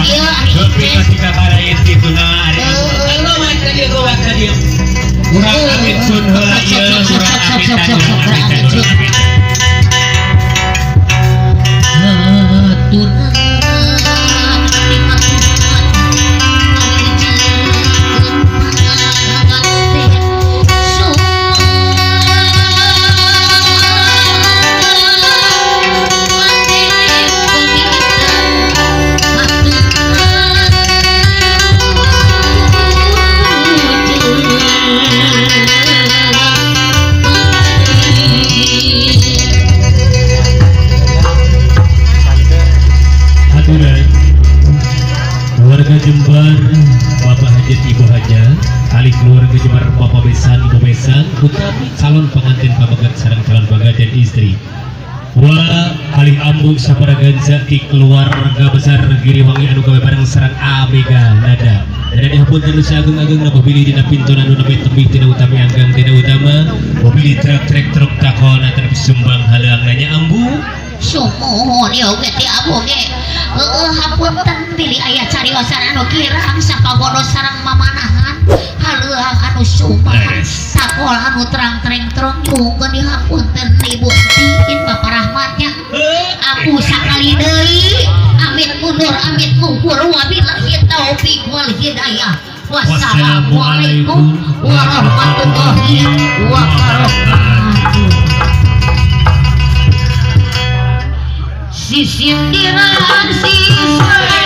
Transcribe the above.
Tapi ketika karain itu nah ada ngomong tadi gua tadi kurang amit sun heula ieu kurang amit tadi hatur keluarga Jember, Bapak Hajat Ibu Hajat, kali keluarga Jember Bapak Besan Ibu Besan, utawi calon pengantin pabegat sareng calon pengantin istri. Wah, kali ambung saparaganza di keluarga besar Giriwangi anu gawe bareng sareng Abega Nada. Dan dihapunten nu sagung-agung na mobil dina pintunan nu nepi tembih tina utami anggang tina utama, mobil truk takona tapi sumbang haleang nanya ambu. Sumuhun ya oge ti abu ge. Hapunten pilih aya cariosan anu kirang sapagodo sareng mamanahan. Haleuang anu sumpah. Sakol anu terang-terang nyuhkeun dihapunten Ibu Tiin Bapak Rahmatnya. Aku sakali deui amit mundur amit mungkur wabillahi taufik wal hidayah. Wassalamualaikum warahmatullahi wabarakatuh. Sisindiran sisairan